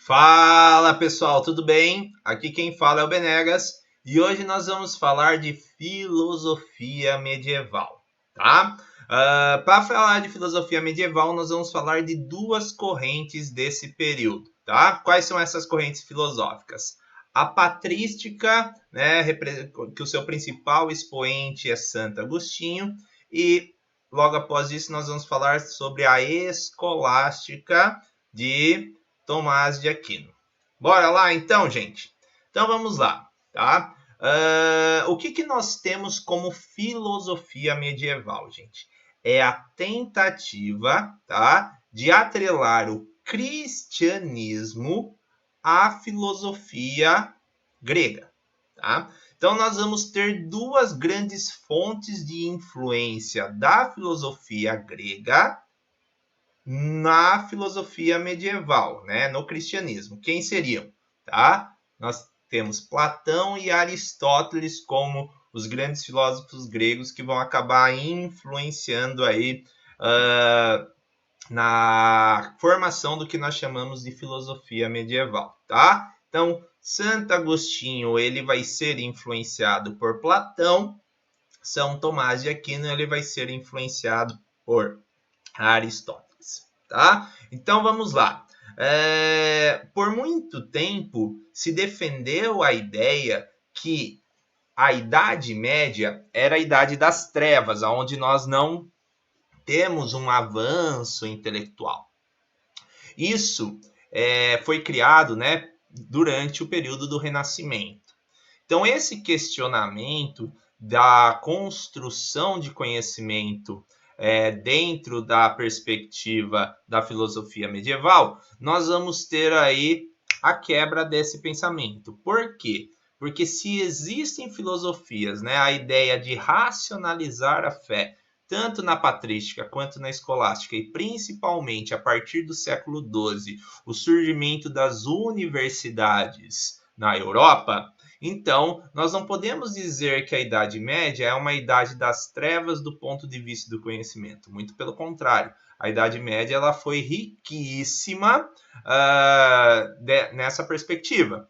Fala pessoal, tudo bem? Aqui quem fala é o Benegas e hoje nós vamos falar de filosofia medieval, tá? Para falar de filosofia medieval, nós vamos falar de duas correntes desse período, tá? Quais são essas correntes filosóficas? A patrística, né, que o seu principal expoente é Santo Agostinho, e logo após isso nós vamos falar sobre a escolástica de Tomás de Aquino. Bora lá então, gente? Então vamos lá, tá? O que nós temos como filosofia medieval, gente? É a tentativa, tá, de atrelar o cristianismo à filosofia grega, tá? Então nós vamos ter duas grandes fontes de influência da filosofia grega na filosofia medieval, né, no cristianismo. Quem seriam? Tá? Nós temos Platão e Aristóteles como os grandes filósofos gregos que vão acabar influenciando aí na formação do que nós chamamos de filosofia medieval, tá? Então, Santo Agostinho, ele vai ser influenciado por Platão, São Tomás de Aquino, ele vai ser influenciado por Aristóteles, tá? Então vamos lá. Por muito tempo se defendeu a ideia que a Idade Média era a Idade das Trevas, onde nós não temos um avanço intelectual. Isso foi criado, né, durante o período do Renascimento. Então esse questionamento da construção de conhecimento dentro da perspectiva da filosofia medieval, nós vamos ter aí a quebra desse pensamento. Por quê? Porque se existem filosofias, né, a ideia de racionalizar a fé, tanto na patrística quanto na escolástica, e principalmente a partir do século XII, o surgimento das universidades na Europa, então, nós não podemos dizer que a Idade Média é uma idade das trevas do ponto de vista do conhecimento. Muito pelo contrário. A Idade Média ela foi riquíssima nessa perspectiva.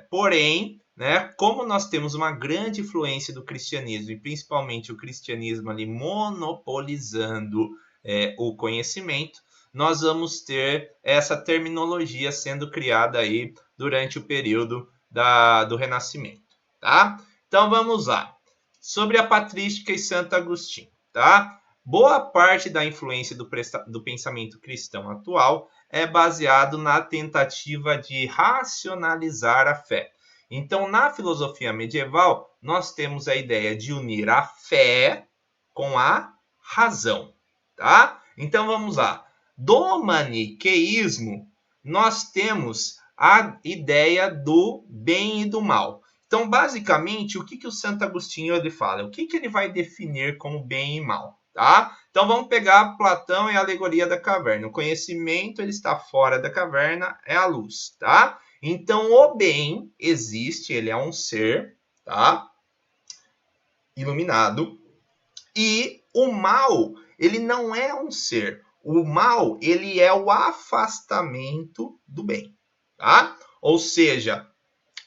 Porém, né, como nós temos uma grande influência do cristianismo, e principalmente o cristianismo ali monopolizando o conhecimento, nós vamos ter essa terminologia sendo criada aí durante o período do Renascimento, tá? Então vamos lá. Sobre a patrística e Santo Agostinho, tá? Boa parte da influência do pensamento cristão atual é baseado na tentativa de racionalizar a fé. Então, na filosofia medieval, nós temos a ideia de unir a fé com a razão, tá? Então vamos lá. Do maniqueísmo, nós temos a ideia do bem e do mal. Então, basicamente, o que o Santo Agostinho ele fala? O que ele vai definir como bem e mal? Tá? Então, vamos pegar Platão e a alegoria da caverna. O conhecimento ele está fora da caverna, é a luz. Tá? Então, o bem existe, ele é um ser, tá? Iluminado. E o mal, ele não é um ser. O mal, ele é o afastamento do bem. Tá? Ou seja,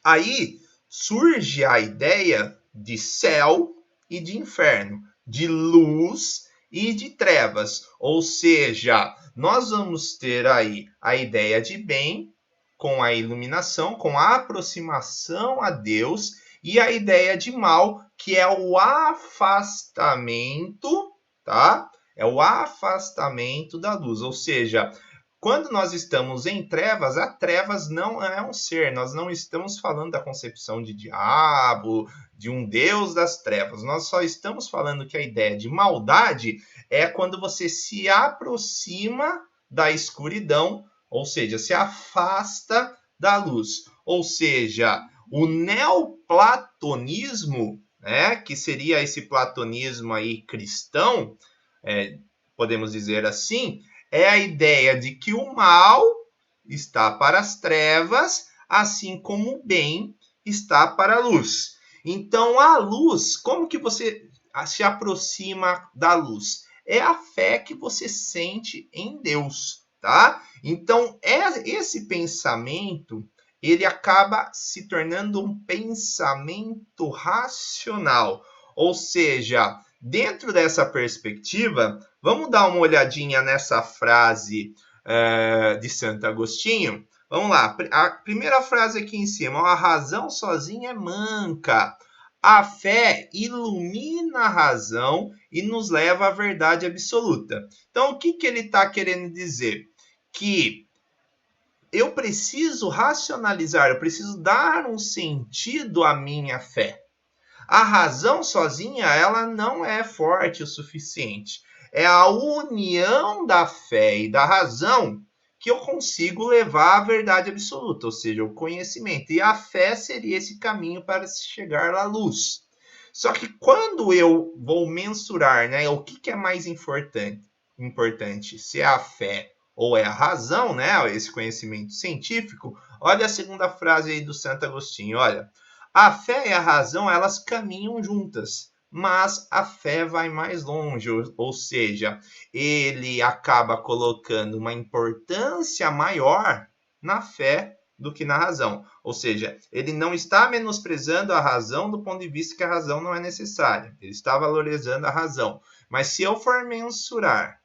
aí surge a ideia de céu e de inferno, de luz e de trevas. Ou seja, nós vamos ter aí a ideia de bem com a iluminação, com a aproximação a Deus, e a ideia de mal, que é o afastamento, tá? É o afastamento da luz. Ou seja, quando nós estamos em trevas, a trevas não é um ser. Nós não estamos falando da concepção de diabo, de um deus das trevas. Nós só estamos falando que a ideia de maldade é quando você se aproxima da escuridão, ou seja, se afasta da luz. Ou seja, o neoplatonismo, né, que seria esse platonismo aí cristão, podemos dizer assim, é a ideia de que o mal está para as trevas, assim como o bem está para a luz. Então, a luz, como que você se aproxima da luz? É a fé que você sente em Deus, tá? Então, esse pensamento, ele acaba se tornando um pensamento racional. Ou seja, dentro dessa perspectiva, vamos dar uma olhadinha nessa frase de Santo Agostinho. Vamos lá, a primeira frase aqui em cima, a razão sozinha é manca. A fé ilumina a razão e nos leva à verdade absoluta. Então, o que ele está querendo dizer? Que eu preciso racionalizar, eu preciso dar um sentido à minha fé. A razão sozinha, ela não é forte o suficiente. É a união da fé e da razão que eu consigo levar à verdade absoluta, ou seja, o conhecimento. E a fé seria esse caminho para se chegar à luz. Só que quando eu vou mensurar, né, o que é mais importante, se é a fé ou é a razão, né, esse conhecimento científico, olha a segunda frase aí do Santo Agostinho, olha. A fé e a razão, elas caminham juntas, mas a fé vai mais longe, ou seja, ele acaba colocando uma importância maior na fé do que na razão. Ou seja, ele não está menosprezando a razão do ponto de vista que a razão não é necessária. Ele está valorizando a razão. Mas se eu for mensurar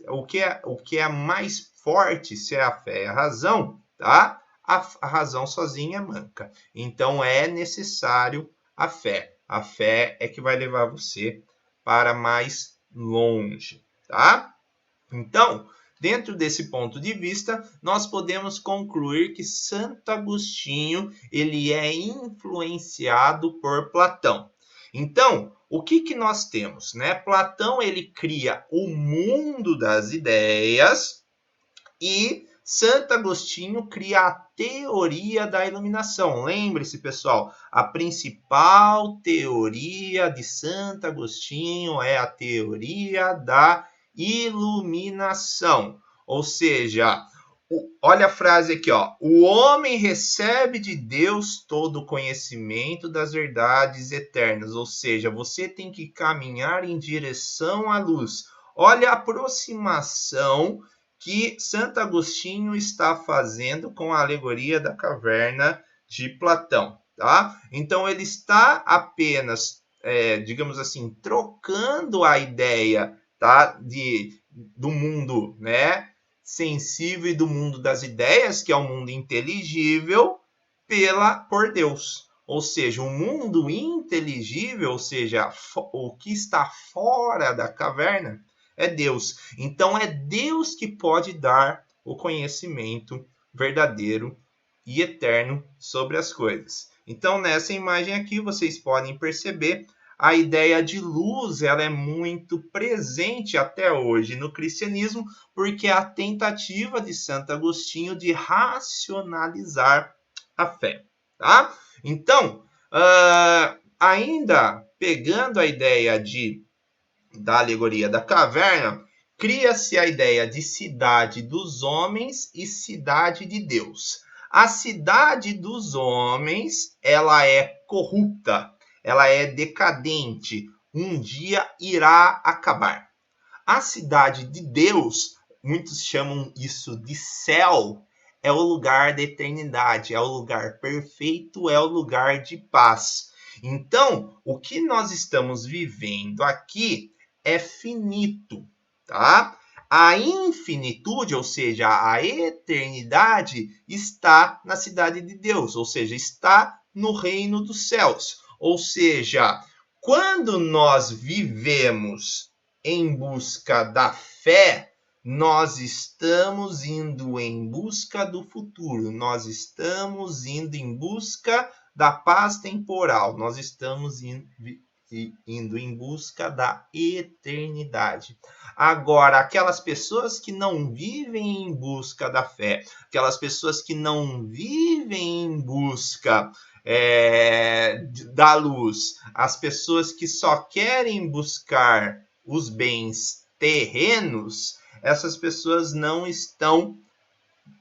o que é mais forte, se é a fé e a razão, tá? A razão sozinha é manca. Então, é necessário a fé. A fé é que vai levar você para mais longe, tá? Então, dentro desse ponto de vista, nós podemos concluir que Santo Agostinho, ele é influenciado por Platão. Então, o que nós temos, né? Platão, ele cria o mundo das ideias e Santo Agostinho cria a teoria da iluminação. Lembre-se, pessoal, a principal teoria de Santo Agostinho é a teoria da iluminação. Ou seja, olha a frase aqui, ó. O homem recebe de Deus todo o conhecimento das verdades eternas. Ou seja, você tem que caminhar em direção à luz. Olha a aproximação que Santo Agostinho está fazendo com a alegoria da caverna de Platão, tá? Então ele está apenas, digamos assim, trocando a ideia, tá, do mundo, né, sensível e do mundo das ideias, que é o mundo inteligível, por Deus. Ou seja, o mundo inteligível, ou seja, o que está fora da caverna, é Deus. Então é Deus que pode dar o conhecimento verdadeiro e eterno sobre as coisas. Então nessa imagem aqui vocês podem perceber a ideia de luz, ela é muito presente até hoje no cristianismo, porque é a tentativa de Santo Agostinho de racionalizar a fé, tá? Então, ainda pegando a ideia da alegoria da caverna, cria-se a ideia de cidade dos homens e cidade de Deus. A cidade dos homens, ela é corrupta, ela é decadente, um dia irá acabar. A cidade de Deus, muitos chamam isso de céu, é o lugar da eternidade, é o lugar perfeito, é o lugar de paz. Então, o que nós estamos vivendo aqui é finito, tá? A infinitude, ou seja, a eternidade, está na cidade de Deus, ou seja, está no reino dos céus. Ou seja, quando nós vivemos em busca da fé, nós estamos indo em busca do futuro, nós estamos indo em busca da paz temporal, nós estamos indo em busca da eternidade. Agora, aquelas pessoas que não vivem em busca da fé, aquelas pessoas que não vivem em busca da luz, as pessoas que só querem buscar os bens terrenos, essas pessoas não estão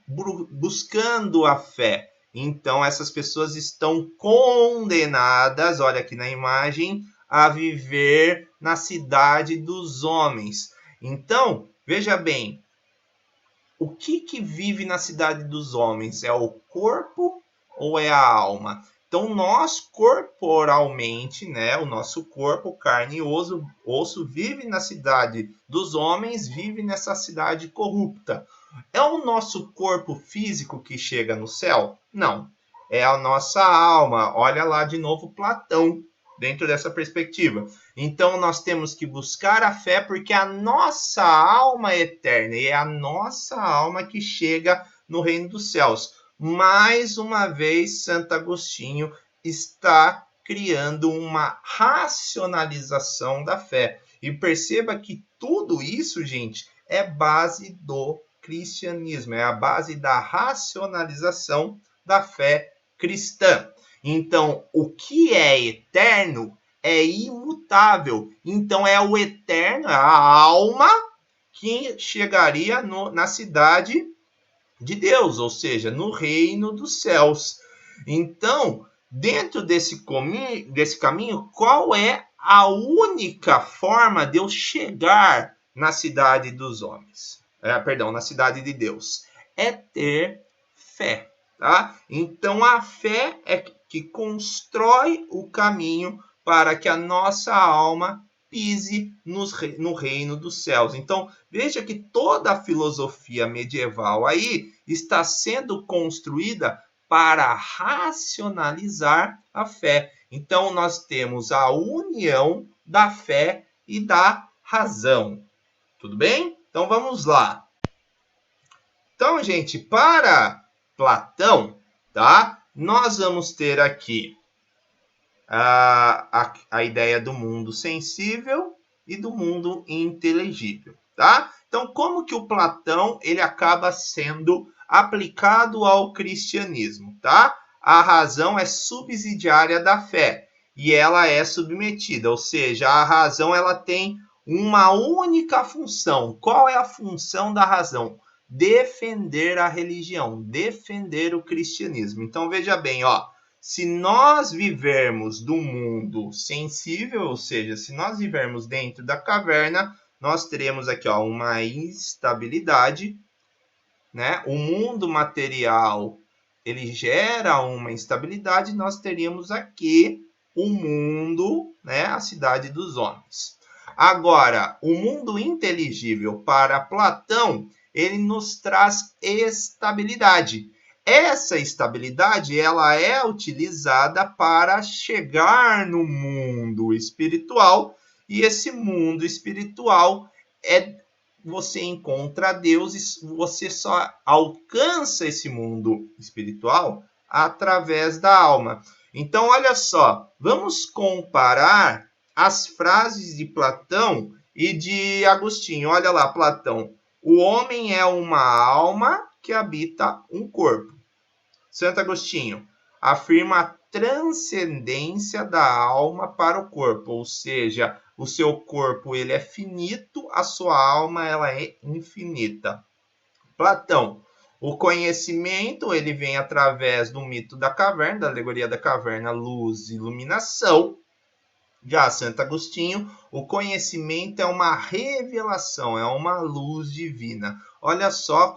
buscando a fé. Então, essas pessoas estão condenadas, olha aqui na imagem, a viver na cidade dos homens. Então, veja bem, o que vive na cidade dos homens? É o corpo ou é a alma? Então, nós corporalmente, né, o nosso corpo, carne e osso vive na cidade dos homens, vive nessa cidade corrupta. É o nosso corpo físico que chega no céu? Não. É a nossa alma. Olha lá de novo Platão, dentro dessa perspectiva. Então, nós temos que buscar a fé porque a nossa alma é eterna e é a nossa alma que chega no reino dos céus. Mais uma vez, Santo Agostinho está criando uma racionalização da fé. E perceba que tudo isso, gente, é base do cristianismo, é a base da racionalização da fé cristã. Então, o que é eterno é imutável. Então, é o eterno, a alma que chegaria na cidade de Deus, ou seja, no reino dos céus. Então, dentro desse caminho, qual é a única forma de eu chegar na cidade dos homens? Na cidade de Deus. É ter fé, tá? Então, a fé é que constrói o caminho para que a nossa alma pise no reino dos céus. Então, veja que toda a filosofia medieval aí está sendo construída para racionalizar a fé. Então, nós temos a união da fé e da razão. Tudo bem? Então, vamos lá. Então, gente, para Platão, tá? Nós vamos ter aqui a ideia do mundo sensível e do mundo inteligível, tá? Então, como que o Platão ele acaba sendo aplicado ao cristianismo, tá? A razão é subsidiária da fé e ela é submetida, ou seja, a razão ela tem uma única função. Qual é a função da razão? Defender a religião, defender o cristianismo. Então, veja bem, ó, se nós vivermos do mundo sensível, ou seja, se nós vivermos dentro da caverna, nós teremos aqui ó, uma instabilidade, né? O mundo material ele gera uma instabilidade, nós teríamos aqui o mundo, né? A cidade dos homens. Agora, o mundo inteligível para Platão, ele nos traz estabilidade. Essa estabilidade ela é utilizada para chegar no mundo espiritual e esse mundo espiritual você encontra Deus e você só alcança esse mundo espiritual através da alma. Então, olha só, vamos comparar as frases de Platão e de Agostinho. Olha lá, Platão. O homem é uma alma que habita um corpo. Santo Agostinho afirma a transcendência da alma para o corpo, ou seja, o seu corpo ele é finito, a sua alma ela é infinita. Platão, o conhecimento ele vem através do mito da caverna, da alegoria da caverna, luz e iluminação. Já Santo Agostinho, o conhecimento é uma revelação, é uma luz divina. Olha só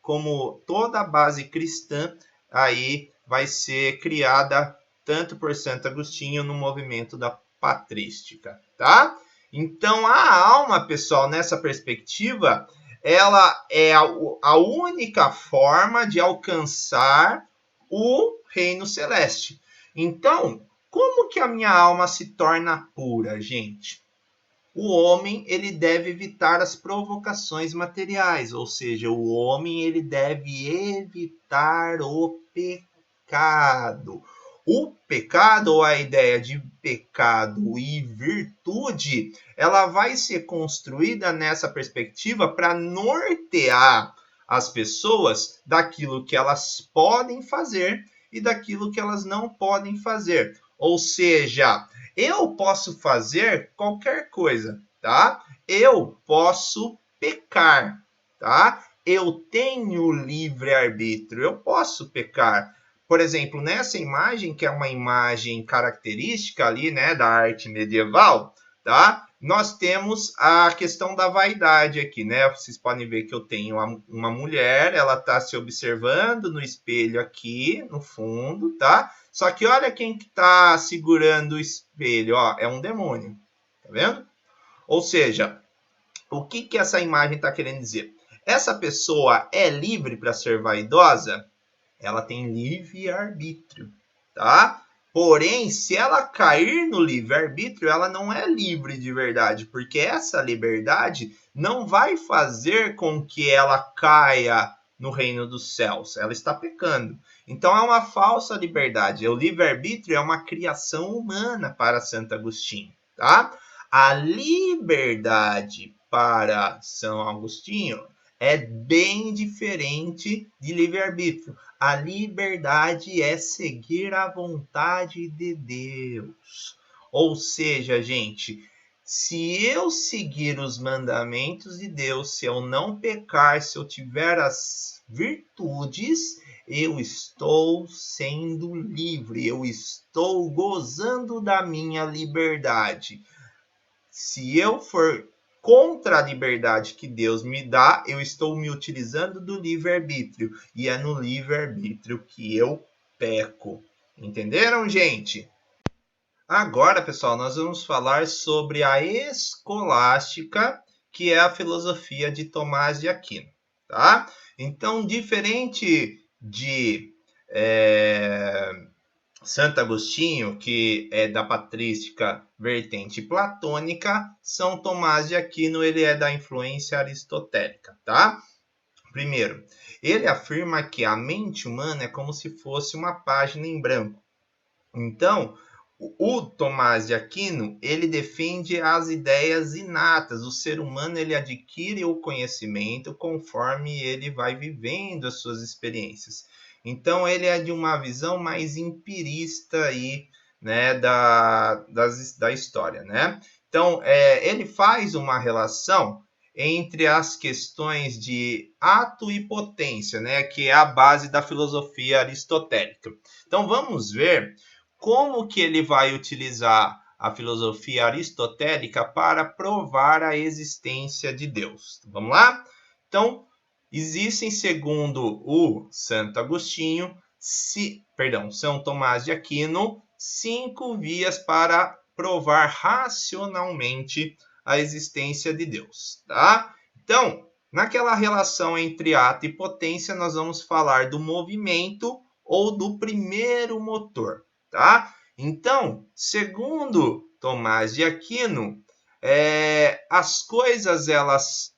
como toda a base cristã aí vai ser criada tanto por Santo Agostinho no movimento da patrística, tá? Então a alma, pessoal, nessa perspectiva, ela é a única forma de alcançar o reino celeste. Então, como que a minha alma se torna pura, gente? O homem ele deve evitar as provocações materiais, ou seja, o homem ele deve evitar o pecado. O pecado, ou a ideia de pecado e virtude, ela vai ser construída nessa perspectiva para nortear as pessoas daquilo que elas podem fazer e daquilo que elas não podem fazer. Ou seja, eu posso fazer qualquer coisa, tá? Eu posso pecar, tá? Eu tenho livre-arbítrio, eu posso pecar. Por exemplo, nessa imagem, que é uma imagem característica ali, né, da arte medieval, tá? nós temos a questão da vaidade aqui, né? Vocês podem ver que eu tenho uma mulher, ela está se observando no espelho aqui, no fundo, tá? Só que olha quem que está segurando o espelho, ó, é um demônio, tá vendo? Ou seja, o que que essa imagem está querendo dizer? Essa pessoa é livre para ser vaidosa? Ela tem livre-arbítrio, tá? Porém, se ela cair no livre-arbítrio, ela não é livre de verdade, porque essa liberdade não vai fazer com que ela caia no reino dos céus. Ela está pecando. Então é uma falsa liberdade. O livre-arbítrio é uma criação humana para Santo Agostinho, tá? A liberdade para São Agostinho é bem diferente de livre-arbítrio. A liberdade é seguir a vontade de Deus. Ou seja, gente, se eu seguir os mandamentos de Deus, se eu não pecar, se eu tiver as virtudes, eu estou sendo livre, eu estou gozando da minha liberdade. Se eu for contra a liberdade que Deus me dá, eu estou me utilizando do livre-arbítrio. E é no livre-arbítrio que eu peco. Entenderam, gente? Agora, pessoal, nós vamos falar sobre a escolástica, que é a filosofia de Tomás de Aquino, tá? Então, diferente de Santo Agostinho, que é da patrística vertente platônica, São Tomás de Aquino, ele é da influência aristotélica, tá? Primeiro, ele afirma que a mente humana é como se fosse uma página em branco. Então, o Tomás de Aquino, ele defende as ideias inatas. O ser humano, ele adquire o conhecimento conforme ele vai vivendo as suas experiências. Então, ele é de uma visão mais empirista aí, né, da história, né? Então, ele faz uma relação entre as questões de ato e potência, né, que é a base da filosofia aristotélica. Então, vamos ver como que ele vai utilizar a filosofia aristotélica para provar a existência de Deus. Vamos lá? Então, existem, segundo o Santo Agostinho, São Tomás de Aquino, 5 vias para provar racionalmente a existência de Deus, tá? Então, naquela relação entre ato e potência, nós vamos falar do movimento ou do primeiro motor, tá? Então, segundo Tomás de Aquino, as coisas elas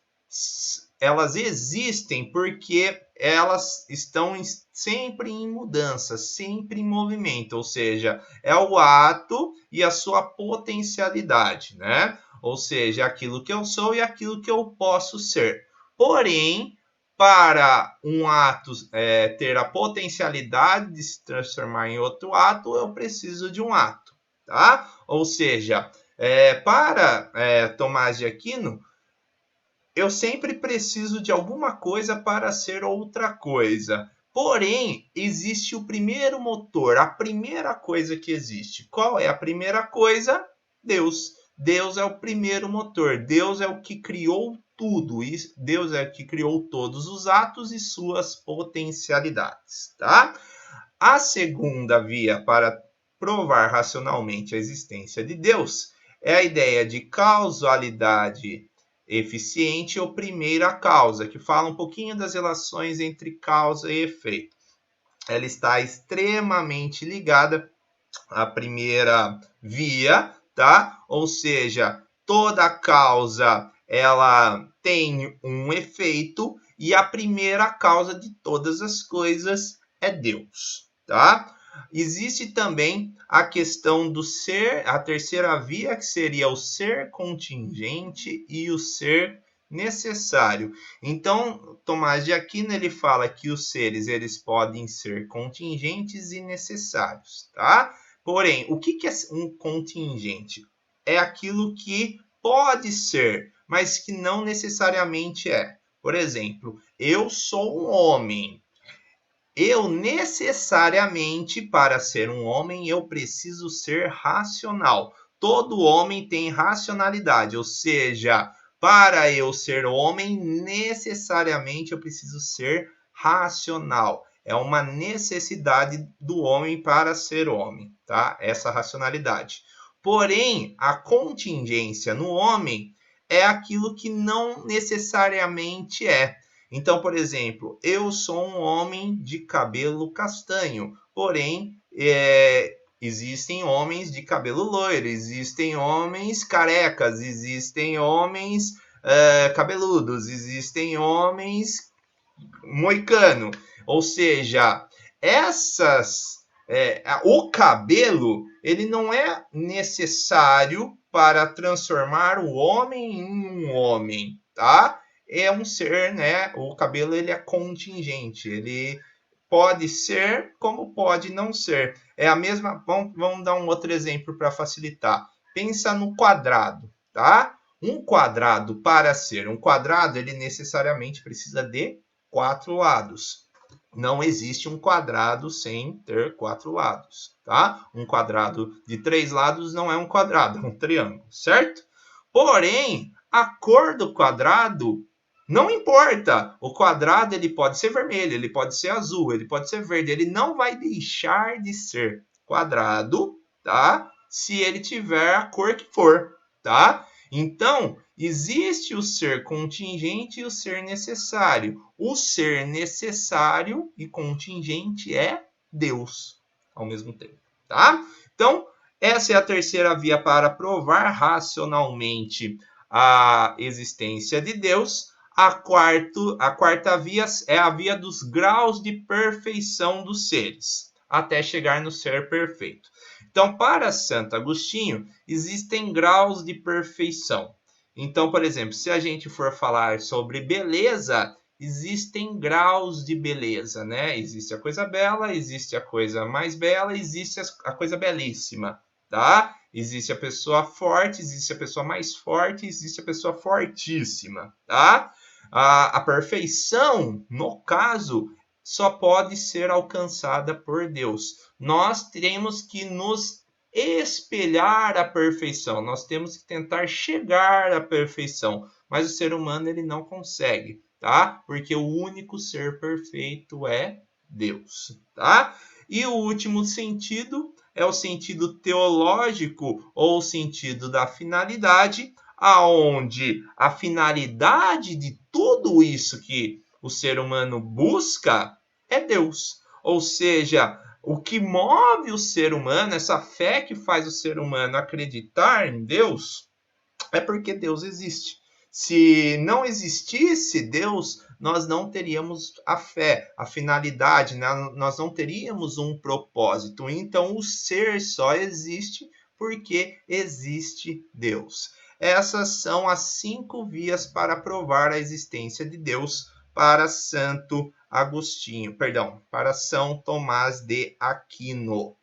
existem porque elas estão sempre em mudança, sempre em movimento, ou seja, é o ato e a sua potencialidade, né? Ou seja, aquilo que eu sou e aquilo que eu posso ser. Porém, para um ato ter a potencialidade de se transformar em outro ato, eu preciso de um ato, tá? Ou seja, para Tomás de Aquino, eu sempre preciso de alguma coisa para ser outra coisa. Porém, existe o primeiro motor, a primeira coisa que existe. Qual é a primeira coisa? Deus. Deus é o primeiro motor. Deus é o que criou tudo. Deus é o que criou todos os atos e suas potencialidades, tá? A segunda via para provar racionalmente a existência de Deus é a ideia de causalidade eficiente ou primeira causa, que fala um pouquinho das relações entre causa e efeito. Ela está extremamente ligada à primeira via, tá? Ou seja, toda causa ela tem um efeito e a primeira causa de todas as coisas é Deus, tá? Existe também a questão do ser, a terceira via, que seria o ser contingente e o ser necessário. Então, Tomás de Aquino ele fala que os seres eles podem ser contingentes e necessários, tá? Porém, o que é um contingente? É aquilo que pode ser, mas que não necessariamente é. Por exemplo, eu sou um homem. Eu necessariamente, para ser um homem, eu preciso ser racional. todo homem tem racionalidade, ou seja, para eu ser homem, necessariamente eu preciso ser racional. É uma necessidade do homem para ser homem, tá? Essa racionalidade. Porém, a contingência no homem é aquilo que não necessariamente é. Então, por exemplo, eu sou um homem de cabelo castanho, porém, existem homens de cabelo loiro, existem homens carecas, existem homens cabeludos, existem homens moicano. Ou seja, o cabelo ele não é necessário para transformar o homem em um homem, tá? É um ser, né? O cabelo ele é contingente, ele pode ser como pode não ser. É a mesma. Vamos dar um outro exemplo para facilitar. Pensa no quadrado, tá? Um quadrado, para ser um quadrado, ele necessariamente precisa de 4 lados. Não existe um quadrado sem ter 4 lados, tá? Um quadrado de 3 lados não é um quadrado, é um triângulo, certo? Porém, a cor do quadrado não importa. O quadrado ele pode ser vermelho, ele pode ser azul, ele pode ser verde, ele não vai deixar de ser quadrado, tá? Se ele tiver a cor que for, tá? Então, existe o ser contingente e o ser necessário. O ser necessário e contingente é Deus ao mesmo tempo, tá? Então, essa é a terceira via para provar racionalmente a existência de Deus. A quarta via é a via dos graus de perfeição dos seres, até chegar no ser perfeito. Então, para Santo Agostinho, existem graus de perfeição. Então, por exemplo, se a gente for falar sobre beleza, existem graus de beleza, né? Existe a coisa bela, existe a coisa mais bela, existe a coisa belíssima, tá? Existe a pessoa forte, existe a pessoa mais forte, existe a pessoa fortíssima, tá? A perfeição, no caso, só pode ser alcançada por Deus. Nós temos que nos espelhar a perfeição, nós temos que tentar chegar à perfeição, mas o ser humano ele não consegue, tá? Porque o único ser perfeito é Deus, tá? E o último sentido é o sentido teológico ou o sentido da finalidade, aonde a finalidade de tudo isso que o ser humano busca é Deus. Ou seja, o que move o ser humano, essa fé que faz o ser humano acreditar em Deus, é porque Deus existe. Se não existisse Deus, nós não teríamos a fé, a finalidade, né? Nós não teríamos um propósito. Então, o ser só existe porque existe Deus. Essas são as 5 vias para provar a existência de Deus para Santo Agostinho, para São Tomás de Aquino.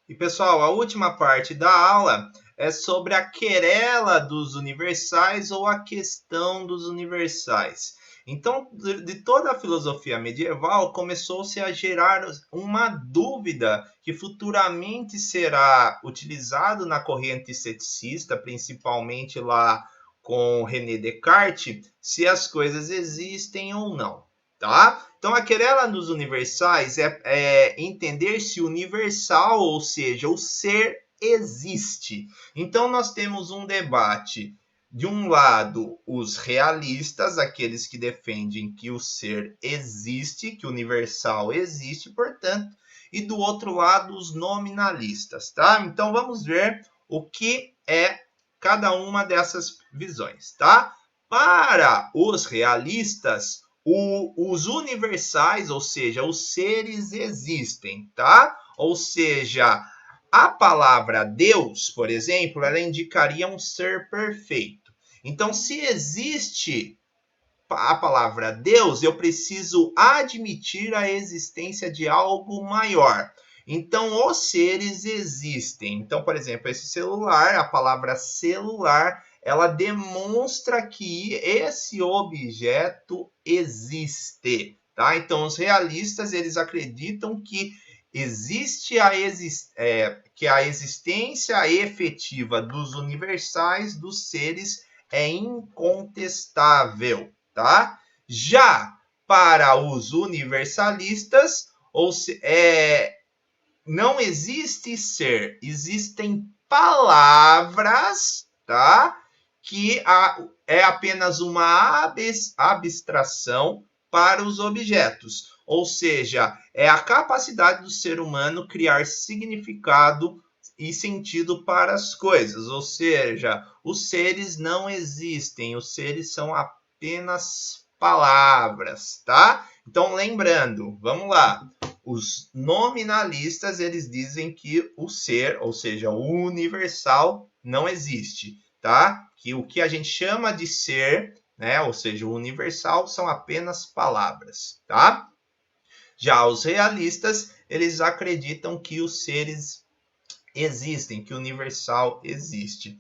E pessoal, a última parte da aula é sobre a querela dos universais ou a questão dos universais. Então, de toda a filosofia medieval, começou-se a gerar uma dúvida que futuramente será utilizado na corrente ceticista, principalmente lá com René Descartes, se as coisas existem ou não, tá? Então, a querela dos universais é entender se o universal, ou seja, o ser existe. Então, nós temos um debate. De um lado, os realistas, aqueles que defendem que o ser existe, que o universal existe, portanto, e do outro lado, os nominalistas, tá? Então, vamos ver o que é cada uma dessas visões, tá? Para os realistas, os universais, ou seja, os seres existem, tá? Ou seja, a palavra Deus, por exemplo, ela indicaria um ser perfeito. Então, se existe a palavra Deus, eu preciso admitir a existência de algo maior. Então, os seres existem. Então, por exemplo, esse celular, a palavra celular, ela demonstra que esse objeto existe, tá? Então, os realistas, eles acreditam que que a existência efetiva dos universais, dos seres, é incontestável, tá? Já para os universalistas, não existe ser, existem palavras, tá? Que é apenas uma abstração para os objetos. Ou seja, é a capacidade do ser humano criar significado e sentido para as coisas. Ou seja, os seres não existem, os seres são apenas palavras, tá? Então, lembrando, vamos lá. Os nominalistas, eles dizem que o ser, ou seja, o universal, não existe, tá? Que o que a gente chama de ser, né, ou seja, o universal, são apenas palavras, tá? Já os realistas, eles acreditam que os seres existem, que o universal existe.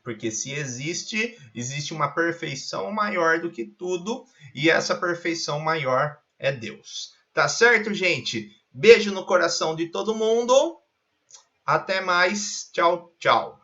Porque se existe, existe uma perfeição maior do que tudo, e essa perfeição maior é Deus. Tá certo, gente? Beijo no coração de todo mundo. Até mais. Tchau, tchau.